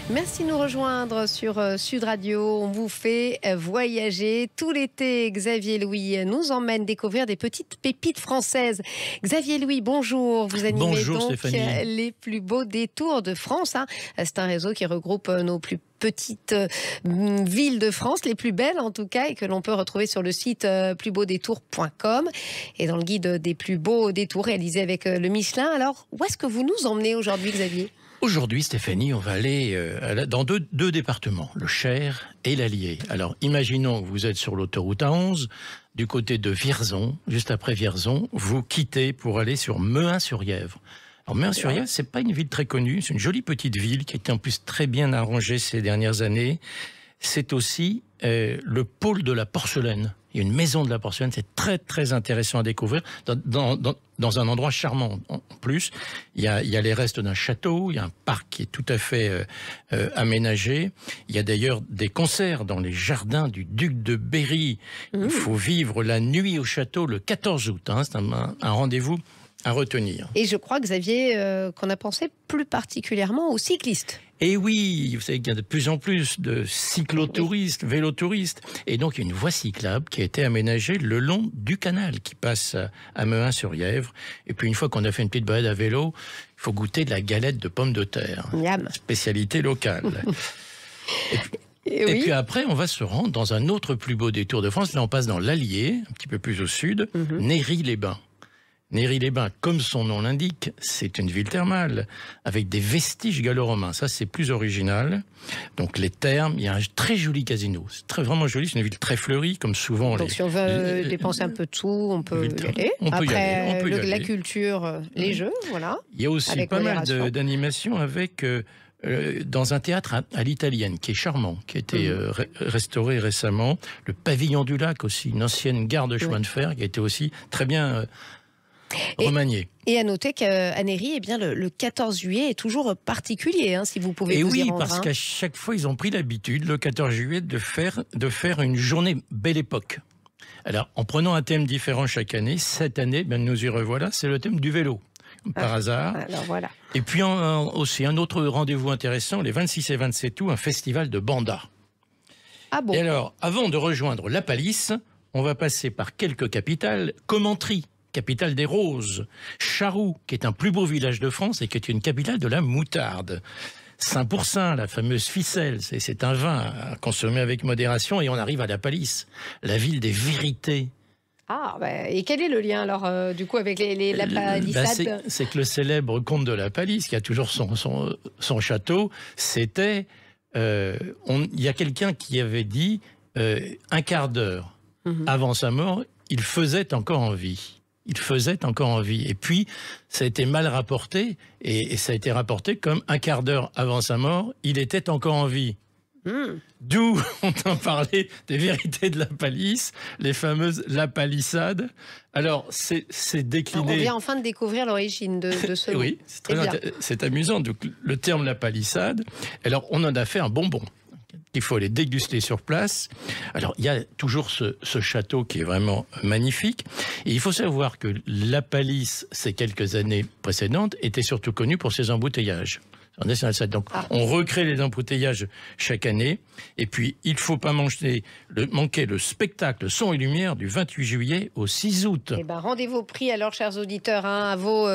Merci de nous rejoindre sur Sud Radio. On vous fait voyager tout l'été. Xavier Louis nous emmène découvrir des petites pépites françaises. Xavier Louis, bonjour. Vous animez donc Stéphanie. les plus beaux détours de France. C'est un réseau qui regroupe nos plus petites villes de France, les plus belles en tout cas, et que l'on peut retrouver sur le site plusbeaudétours.com et dans le guide des plus beaux détours réalisé avec le Michelin. Alors, où est-ce que vous nous emmenez aujourd'hui, Xavier ? Aujourd'hui, Stéphanie, on va aller dans deux départements, le Cher et l'Allier. Alors, imaginons que vous êtes sur l'autoroute A11, du côté de Vierzon, juste après Vierzon, vous quittez pour aller sur Mehun-sur-Yèvre. Alors, Mehun-sur-Yèvre, c'est pas une ville très connue, c'est une jolie petite ville qui a été en plus très bien arrangée ces dernières années. C'est aussi le pôle de la porcelaine. Il y a une maison de la porcelaine, c'est très très intéressant à découvrir dans un endroit charmant. En plus, il y a les restes d'un château, il y a un parc qui est tout à fait aménagé. Il y a d'ailleurs des concerts dans les jardins du duc de Berry. Il faut vivre la nuit au château le 14 août. C'est un rendez-vous à retenir. Et je crois, Xavier, qu'on a pensé plus particulièrement aux cyclistes. Et oui, vous savez qu'il y a de plus en plus de cyclotouristes, vélotouristes. Et donc, il y a une voie cyclable qui a été aménagée le long du canal qui passe à Mehun-sur-Yèvre. Et puis, une fois qu'on a fait une petite balade à vélo, il faut goûter de la galette de pommes de terre. Miam. Spécialité locale. Et puis après, on va se rendre dans un autre plus beau détour de France. Là, on passe dans l'Allier, un petit peu plus au sud, Néry-les-Bains. Néry-les-Bains, comme son nom l'indique, c'est une ville thermale avec des vestiges gallo-romains. Ça, c'est plus original. Donc les thermes, il y a un très joli casino. C'est vraiment joli, c'est une ville très fleurie, comme souvent. Donc si on veut dépenser un peu de sous, on peut y aller. Après, la culture, les jeux, voilà. Il y a aussi pas mal d'animations avec... dans un théâtre à l'italienne, qui est charmant, qui a été restauré récemment. Le Pavillon du Lac aussi, une ancienne gare de chemin de fer, qui a été aussi très bien... remanié. Et à noter qu'à Néry, eh bien, le 14 juillet est toujours particulier, si vous pouvez vous y rendre. Et oui, parce qu'à chaque fois, ils ont pris l'habitude, le 14 juillet, de faire une journée belle époque. Alors, en prenant un thème différent chaque année, cette année, nous y revoilà, c'est le thème du vélo, par hasard. Alors voilà. Et puis aussi, un autre rendez-vous intéressant, les 26 et 27 août, un festival de banda. Ah bon ? Et alors, avant de rejoindre la Palisse, on va passer par quelques capitales, Commentry, capitale des roses, Charroux, qui est un plus beau village de France et qui est une capitale de la moutarde. Saint-Pourçain, la fameuse ficelle, c'est un vin à consommer avec modération, et on arrive à la Palisse, la ville des vérités. Ah, et quel est le lien alors du coup avec la palissade ? C'est que le célèbre comte de la Palisse, qui a toujours son château, c'était... il y a quelqu'un qui avait dit un quart d'heure avant sa mort, il faisait encore en vie. Il faisait encore en vie. Et puis, ça a été mal rapporté, et ça a été rapporté comme un quart d'heure avant sa mort, il était encore en vie. D'où on en parlait des vérités de la palisse, les fameuses la palissade. Alors, c'est décliné... On vient enfin de découvrir l'origine de ce mot. Oui, c'est amusant. Donc, le terme la palissade, alors on en a fait un bonbon. Il faut les déguster sur place. Alors, il y a toujours ce château qui est vraiment magnifique. Et il faut savoir que la Palisse, ces quelques années précédentes, était surtout connue pour ses embouteillages. Donc, on recrée les embouteillages chaque année. Et puis, il ne faut pas manquer le spectacle Son et Lumière du 28 juillet au 6 août. Rendez-vous pris alors, chers auditeurs, à vos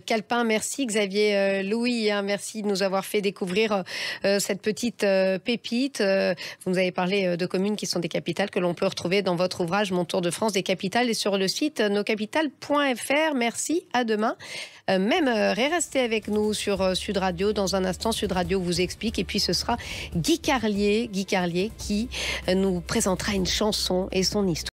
calepins. Merci Xavier Louis, merci de nous avoir fait découvrir cette petite pépite. Vous nous avez parlé de communes qui sont des capitales que l'on peut retrouver dans votre ouvrage Mon Tour de France des capitales et sur le site noscapitales.fr. Merci, à demain. Même heure. Et restez avec nous sur Sud Radio. Dans un instant, Sud Radio vous explique. Et puis ce sera Guy Carlier qui nous présentera une chanson et son histoire.